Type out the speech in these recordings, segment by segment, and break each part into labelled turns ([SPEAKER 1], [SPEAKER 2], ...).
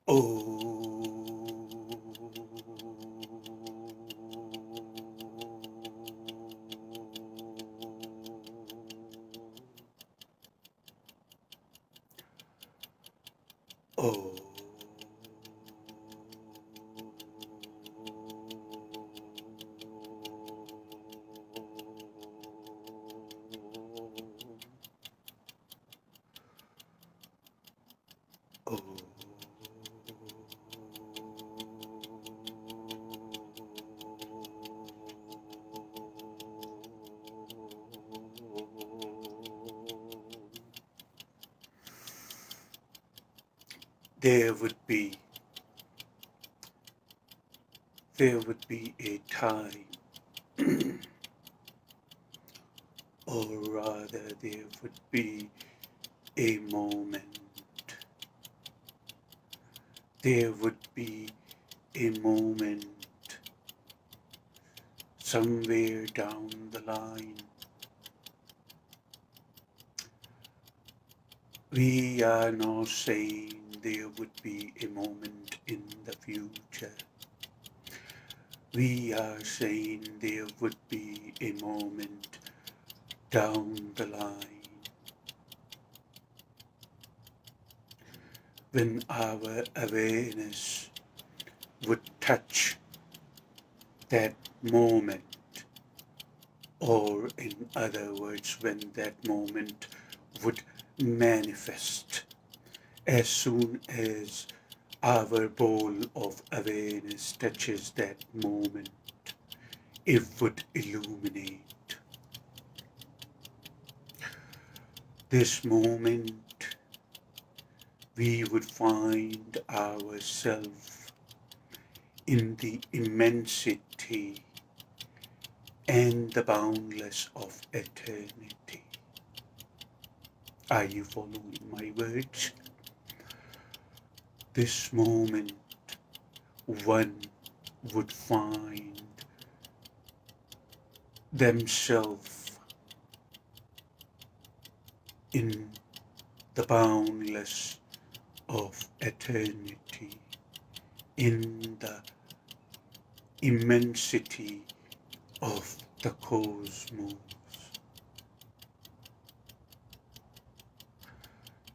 [SPEAKER 1] Oh, oh, oh. There would be a time, or rather, there would be a moment. There would be a moment somewhere down the line. We are not saying there would be a moment in the future. We are saying there would be a moment down the line when our awareness would touch that moment, or in other words, when that moment would manifest. As soon as our ball of awareness touches that moment, it would illuminate. This moment, we would find ourselves in the immensity and the boundless of eternity. Are you following my words? This moment, one would find themselves in the boundless of eternity, in the immensity of the cosmos.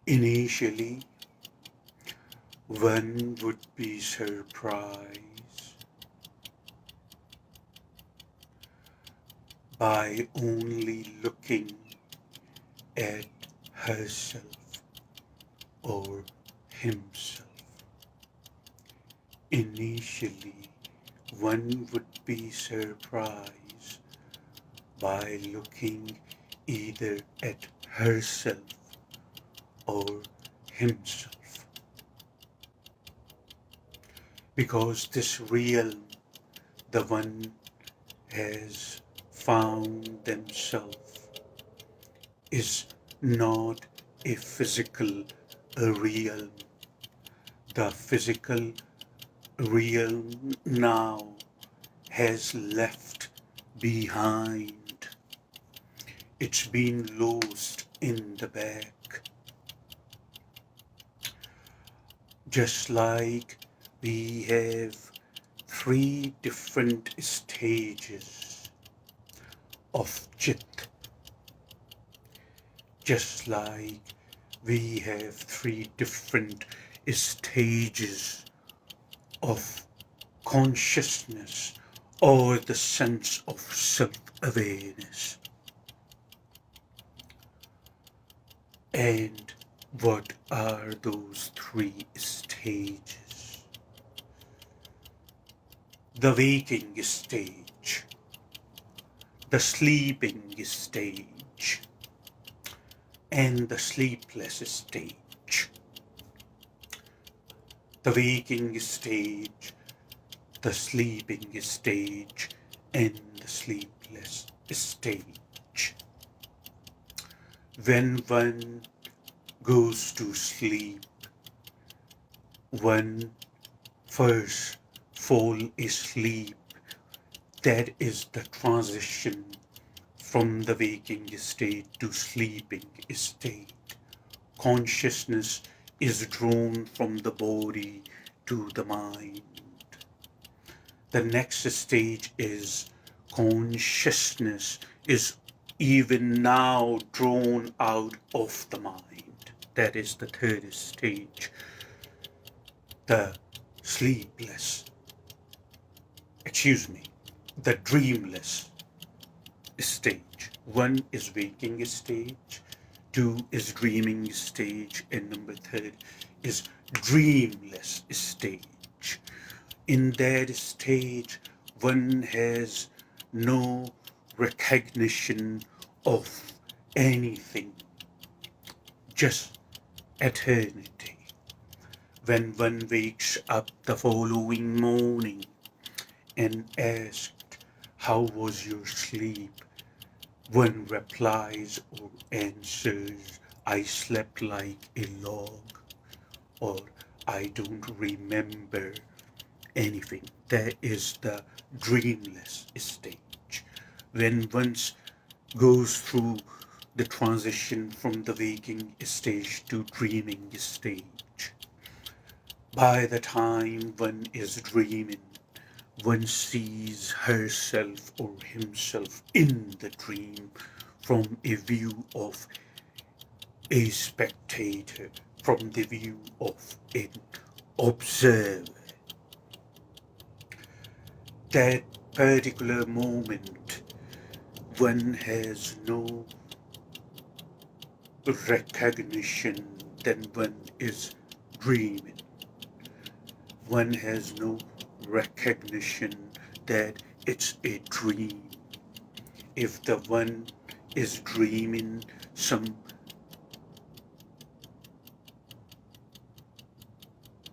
[SPEAKER 1] Initially, one would be surprised by only looking at herself or himself. Initially, one would be surprised by looking either at herself or himself. Because this realm, the one has found themselves, is not a physical realm. The physical realm now has left behind. It's been lost in the back. Just like we have three different stages of Chit. Just like we have three different stages of consciousness or the sense of self-awareness. And what are those three stages? The waking stage, the sleeping stage, and the sleepless stage. The waking stage, the sleeping stage, and the sleepless stage. When one goes to sleep, one first fall asleep. That is the transition from the waking state to sleeping state. Consciousness is drawn from the body to the mind. The next stage is consciousness is even now drawn out of the mind. That is the third stage, the sleepless, the dreamless stage. One is waking stage, two is dreaming stage, and number third is dreamless stage. In that stage, one has no recognition of anything, just eternity. When one wakes up the following morning and asked, "How was your sleep?" one replies or answers, "I slept like a log," or "I don't remember anything." That is the dreamless stage. When one goes through the transition from the waking stage to dreaming stage, by the time one is dreaming, one sees herself or himself in the dream from a view of a spectator, from the view of an observer. That particular moment, one has no recognition that one is dreaming. One has no recognition that it's a dream. If the one is dreaming some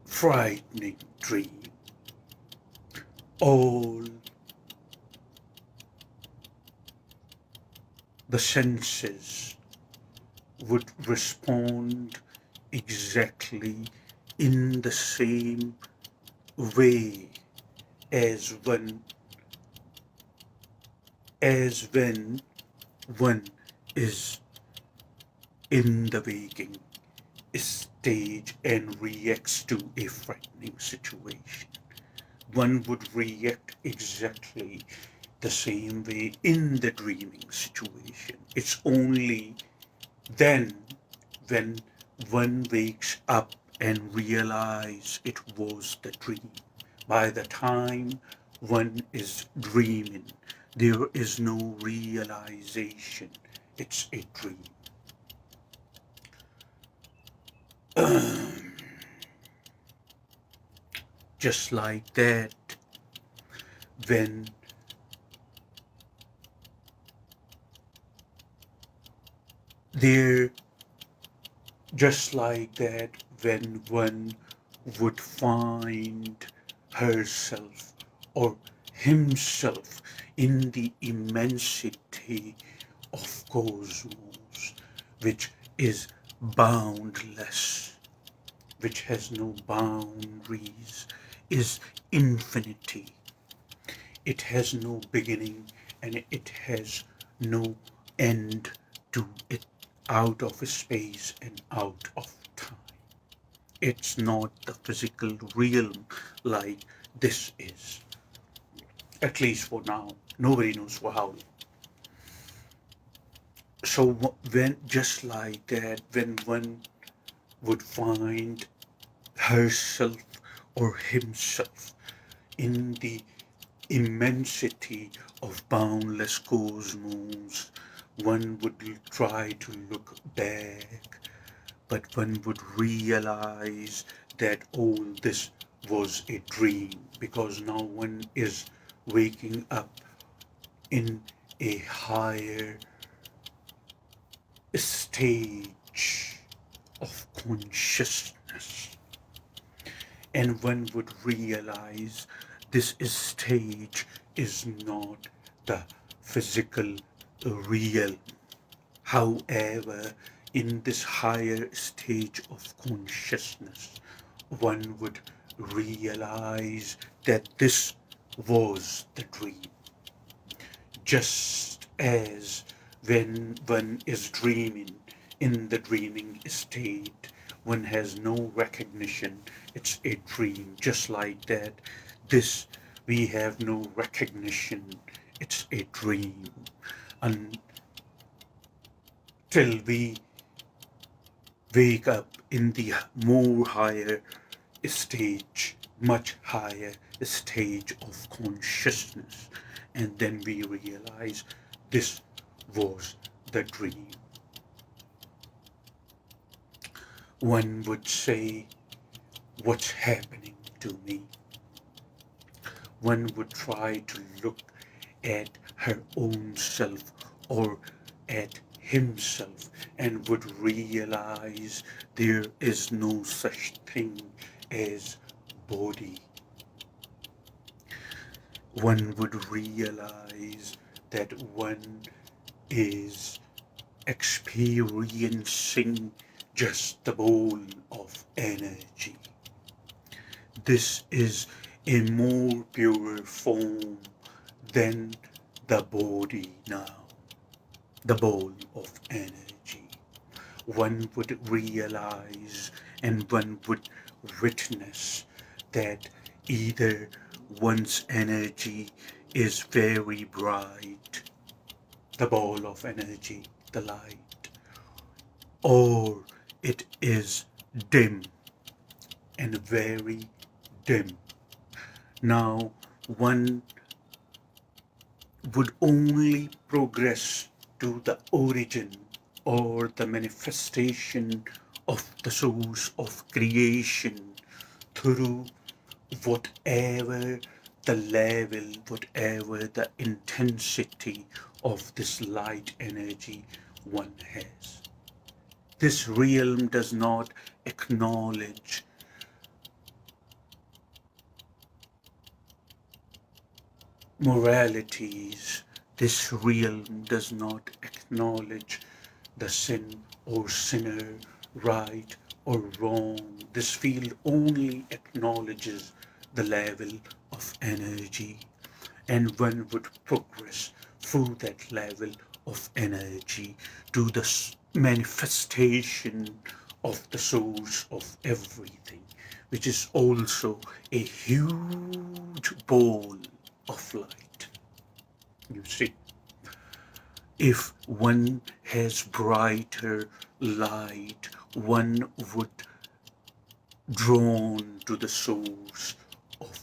[SPEAKER 1] frightening dream, all the senses would respond exactly in the same way as when one is in the waking stage and reacts to a frightening situation. One would react exactly the same way in the dreaming situation. It's only then when one wakes up and realizes it was the dream. By the time one is dreaming, there is no realization it's a dream. Just like that, when when one would find herself or himself in the immensity of cosmos, which is boundless, which has no boundaries, is infinity. It has no beginning and it has no end to it, out of space and out of time. It's not the physical realm like this is. At least for now. Nobody knows for how long. So when, just like that, when one would find herself or himself in the immensity of boundless cosmos, one would try to look back, but one would realize that all this was a dream, because now one is waking up in a higher stage of consciousness, and one would realize this stage is not the physical realm. However, in this higher stage of consciousness, one would realize that this was the dream. Just as when one is dreaming, in the dreaming state, one has no recognition, it's a dream. Just like that, this, we have no recognition, it's a dream. Until we wake up in the more higher stage, much higher stage of consciousness, and then we realize this was the dream. One would say, what's happening to me? One would try to look at her own self or at himself and would realize there is no such thing as body. One would realize that one is experiencing just the ball of energy. This is a more pure form than the body now, the ball of energy. One would realize and one would witness that either one's energy is very bright, the ball of energy, the light, or it is dim and very dim. Now, one would only progress to the origin or the manifestation of the source of creation through whatever the level, whatever the intensity of this light energy one has. This realm does not acknowledge moralities. This realm does not acknowledge the sin or sinner, right or wrong. This field only acknowledges the level of energy, and one would progress through that level of energy to the manifestation of the source of everything, which is also a huge ball of light. You see, if one has brighter light, one would drawn to the source of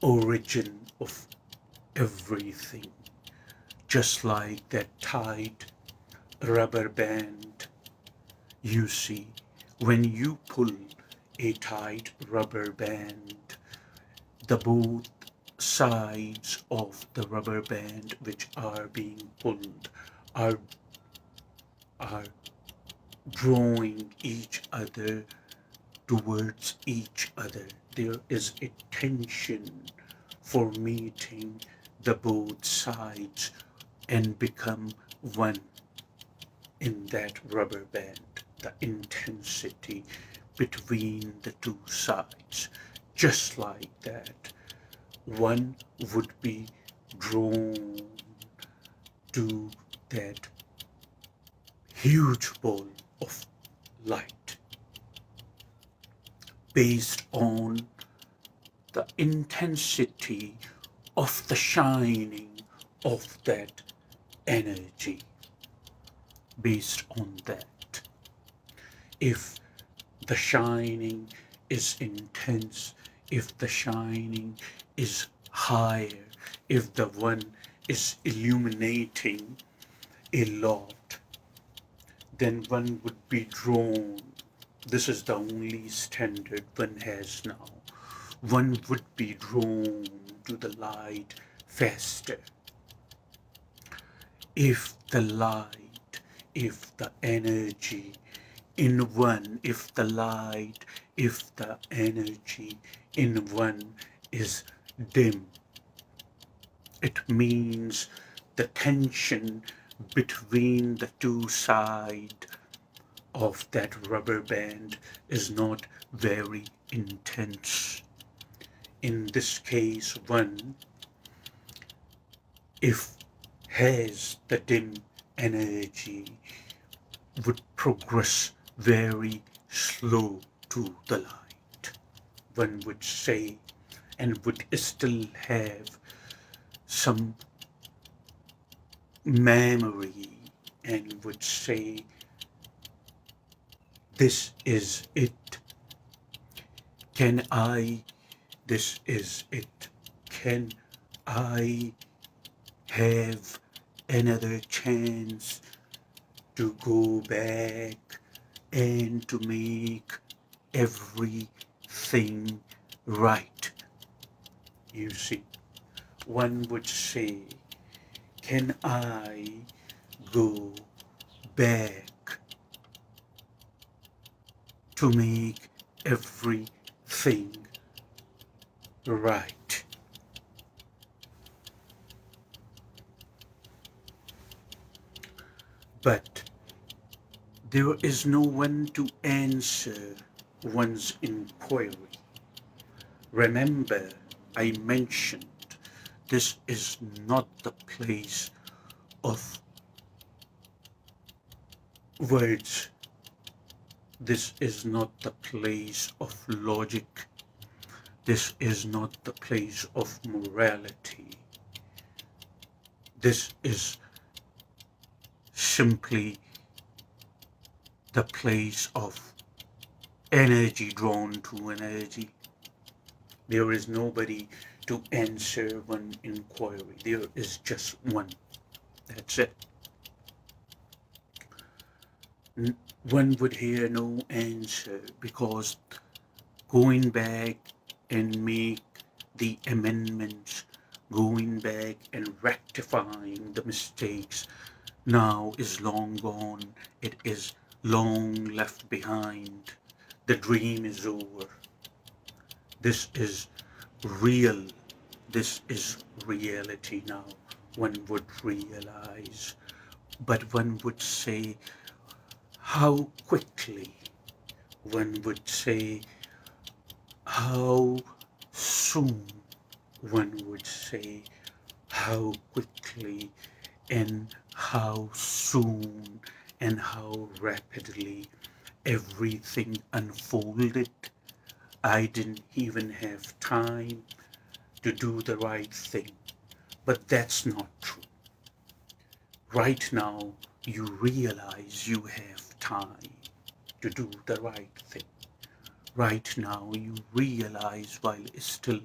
[SPEAKER 1] origin of everything, just like that tight rubber band. You see, when you pull a tight rubber band, the both sides of the rubber band which are being pulled are drawing each other towards each other. There is a tension for meeting the both sides and become one in that rubber band, the intensity between the two sides. Just like that, one would be drawn to that huge ball of light based on the intensity of the shining of that energy. Based on that, if the shining is intense, if the shining is higher, if the one is illuminating a lot, then one would be drawn. This is the only standard one has now. One would be drawn to the light faster. If the light, if the energy in one, if the light, if the energy in one is dim, it means the tension between the two sides of that rubber band is not very intense. In this case, one, if has the dim energy, would progress very slow to the light, one would say, and would still have some memory and would say, this is it. Can I, this is it. Can I have another chance to go back and to make everything right? You see, one would say, can I go back to make everything right? But there is no one to answer one's inquiry. Remember, I mentioned this is not the place of words. This is not the place of logic. This is not the place of morality. This is simply the place of energy drawn to energy. There is nobody to answer one inquiry. There is just one. That's it. One would hear no answer because going back and make the amendments, going back and rectifying the mistakes now is long gone. It is long left behind. The dream is over. This is real. This is reality now. One would realize. But one would say, how quickly? One would say, how soon? One would say, how quickly and how soon and how rapidly everything unfolded. I didn't even have time to do the right thing. But that's not true. Right now, you realize you have time to do the right thing. Right now, you realize while still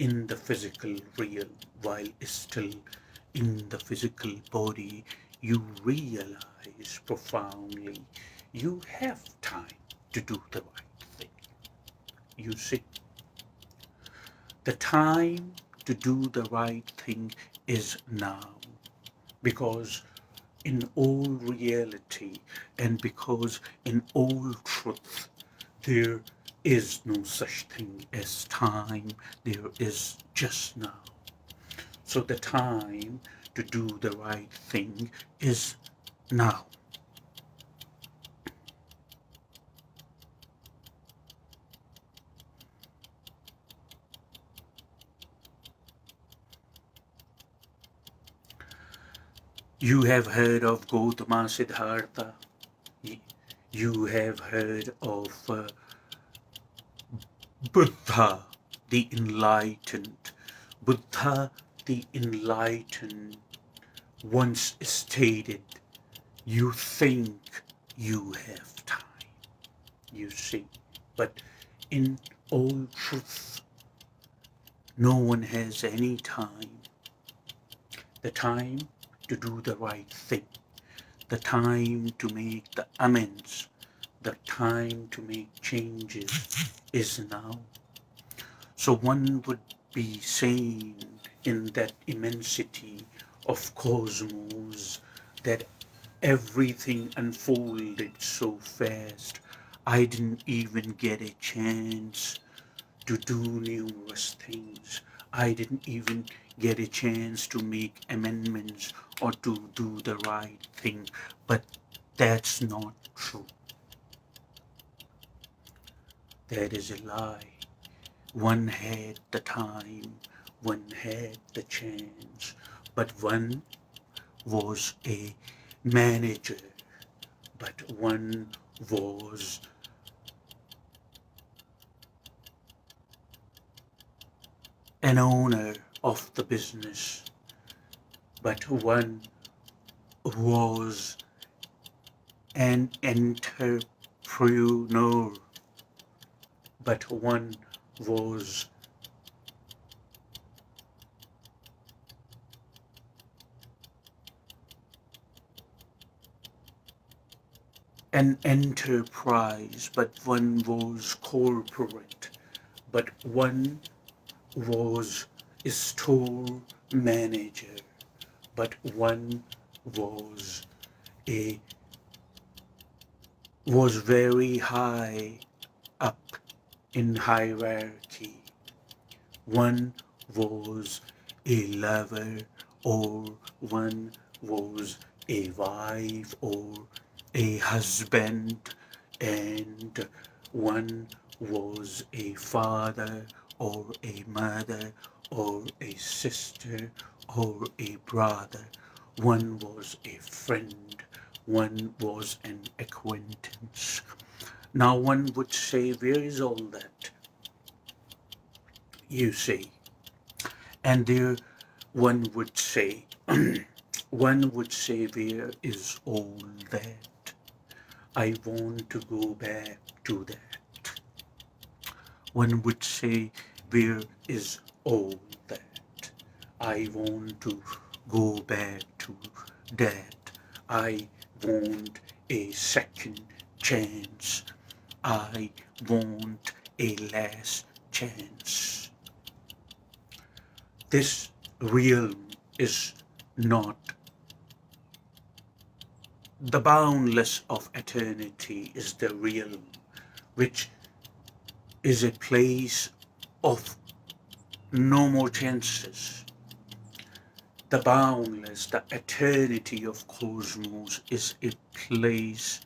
[SPEAKER 1] in the physical realm, while still in the physical body, you realize profoundly you have time to do the right thing. You see, the time to do the right thing is now, because in all reality and because in all truth, there is no such thing as time. There is just now. So the time to do the right thing is now. You have heard of Gautama Siddhartha. You have heard of Buddha the Enlightened. Buddha the Enlightened once stated, you think you have time. You see, but in all truth, no one has any time. The time to do the right thing, the time to make the amends, the time to make changes is now. So one would be saying in that immensity of cosmos that everything unfolded so fast, I didn't even get a chance to do numerous things. I didn't even get a chance to make amendments or to do the right thing. But that's not true. That is a lie. One had the time, one had the chance, but one was a manager, but one was an owner of the business, but one was an entrepreneur, but one was an enterprise, but one was corporate, but one was a store manager, but one was a was very high up in hierarchy. One was a lover, or one was a wife or a husband, and one was a father or a mother or a sister or a brother. One was a friend, one was an acquaintance. Now one would say, where is all that? You see. And there one would say, one would say, where is all that? I want to go back to that. One would say, where is all that? I want to go back to that. I want a second chance. I want a last chance. This realm is not the boundless of eternity, is the realm which is a place of no more chances. The boundless, the eternity of cosmos is a place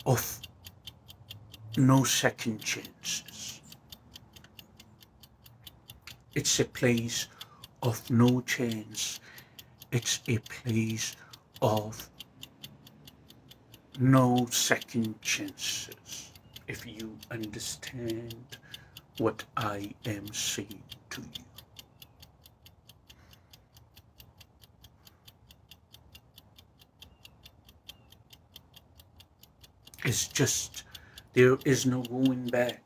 [SPEAKER 1] of no second chances. It's a place of no chance. It's a place of no second chances. If you understand what I am saying to you. It's just, there is no going back.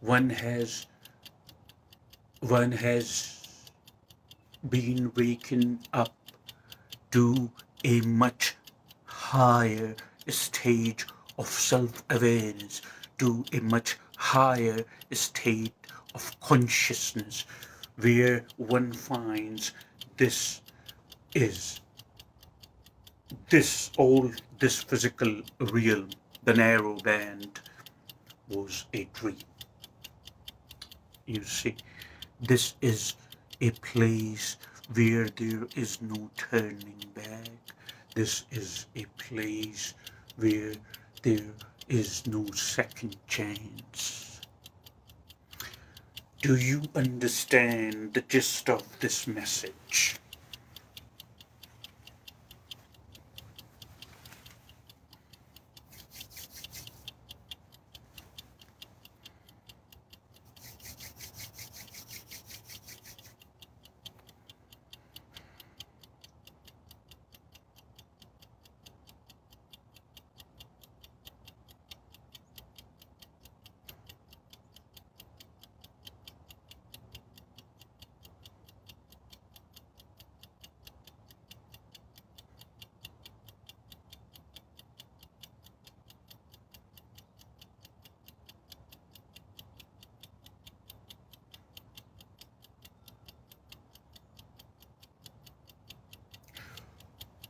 [SPEAKER 1] One has been waken up to a much higher stage of self-awareness, to a much higher state of consciousness, where one finds this physical realm, the narrow band, was a dream. You see, this is a place where there is no turning back. This is a place where there is no second chance. Do you understand the gist of this message?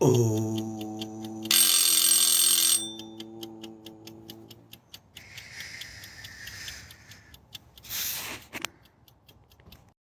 [SPEAKER 1] Oh.